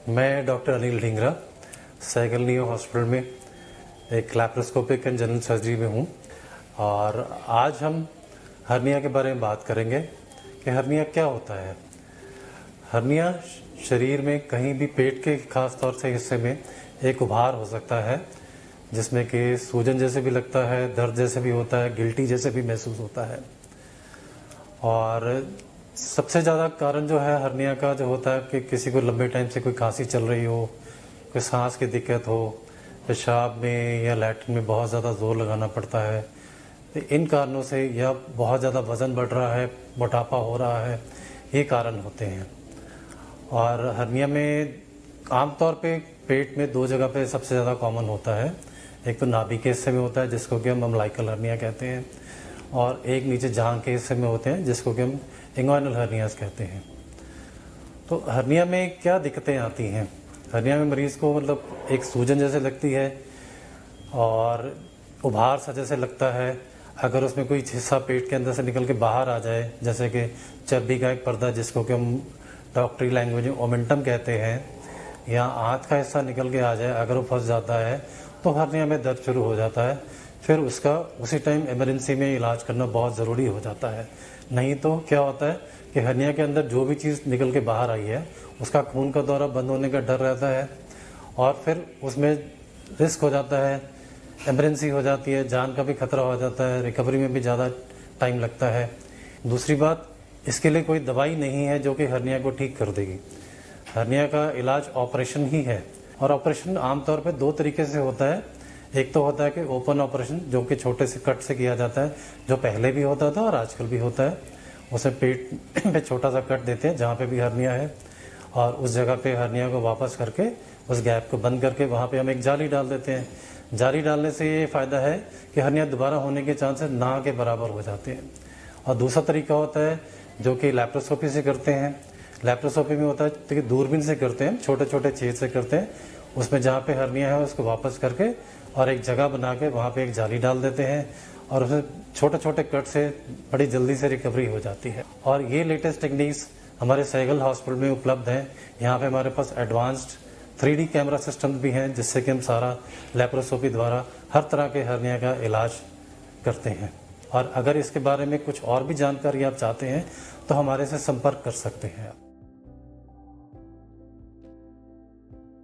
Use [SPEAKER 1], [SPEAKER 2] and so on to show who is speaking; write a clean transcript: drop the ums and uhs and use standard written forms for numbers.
[SPEAKER 1] मैं doctor Anil Dhingra Saigal Neo Hospital में एक लैप्रोस्कोपिक एंड जनरल सर्जरी में हूँ और आज हम हर्निया के बारे में बात करेंगे कि हर्निया क्या होता है। हर्निया शरीर में कहीं भी पेट के खास तौर से हिस्से में एक उभार हो सकता है जिसमें कि सूजन जैसे भी लगता है, दर्द जैसे भी होता है, गिल्टी जैसे भी महसूस होता है। और सबसे ज़्यादा कारण जो है हर्निया का जो होता है कि किसी को लंबे टाइम से कोई खांसी चल रही हो, कोई सांस की दिक्कत हो, पेशाब में या लैट्रिन में बहुत ज़्यादा जोर लगाना पड़ता है, तो इन कारणों से या बहुत ज़्यादा वज़न बढ़ रहा है, मोटापा हो रहा है, ये कारण होते हैं। और हर्निया में आमतौर पे पेट में दो जगह पे सबसे ज़्यादा कॉमन होता है। एक तो नाभि के हिस्से में होता है जिसको कि हम अम्बिलिकल हर्निया कहते हैं, और एक नीचे जांघ के हिस्से में होते हैं जिसको कि हम इंग्वाइनल हर्नियास कहते हैं। तो हर्निया में क्या दिक्कतें आती हैं? हर्निया में मरीज़ को मतलब एक सूजन जैसे लगती है और उभार सा जैसे लगता है। अगर उसमें कोई हिस्सा पेट के अंदर से निकल के बाहर आ जाए, जैसे कि चर्बी का एक पर्दा जिसको कि हम डॉक्टरी लैंग्वेज में ओमेंटम कहते हैं, या आंत का हिस्सा निकल के आ जाए, अगर वो फंस जाता है तो हर्निया में दर्द शुरू हो जाता है। फिर उसका उसी टाइम इमरजेंसी में इलाज करना बहुत ज़रूरी हो जाता है। नहीं तो क्या होता है कि हर्निया के अंदर जो भी चीज़ निकल के बाहर आई है उसका खून का दौरा बंद होने का डर रहता है और फिर उसमें रिस्क हो जाता है, इमरजेंसी हो जाती है, जान का भी खतरा हो जाता है, रिकवरी में भी ज़्यादा टाइम लगता है। दूसरी बात, इसके लिए कोई दवाई नहीं है जो कि हर्निया को ठीक कर देगी। हर्निया का इलाज ऑपरेशन ही है, और ऑपरेशन आमतौर पर दो तरीके से होता है। एक तो होता है कि ओपन ऑपरेशन जो कि छोटे से कट से किया जाता है, जो पहले भी होता था और आजकल भी होता है। उसे पेट पे छोटा सा कट देते हैं जहाँ पे भी हर्निया है, और उस जगह पे हर्निया को वापस करके उस गैप को बंद करके वहाँ पे हम एक जाली डाल देते हैं। जाली डालने से ये फ़ायदा है कि हर्निया दोबारा होने के चांसेस ना के बराबर हो जाते हैं। और दूसरा तरीका होता है जो कि लैप्रोस्कोपी से करते हैं। लैप्रोस्कोपी में होता है कि दूरबीन से करते हैं, छोटे छोटे छेद से करते हैं। उसमें जहाँ पे हर्निया है उसको वापस करके और एक जगह बना के वहाँ पे एक जाली डाल देते हैं, और उसमें छोटे छोटे कट से बड़ी जल्दी से रिकवरी हो जाती है। और ये लेटेस्ट टेक्निक्स हमारे सैगल हॉस्पिटल में उपलब्ध हैं। यहाँ पे हमारे पास एडवांस्ड 3D कैमरा सिस्टम भी हैं जिससे कि हम सारा लैप्रोस्कोपी द्वारा हर तरह के हर्निया का इलाज करते हैं। और अगर इसके बारे में कुछ और भी जानकारी आप चाहते हैं तो हमारे से संपर्क कर सकते हैं आप।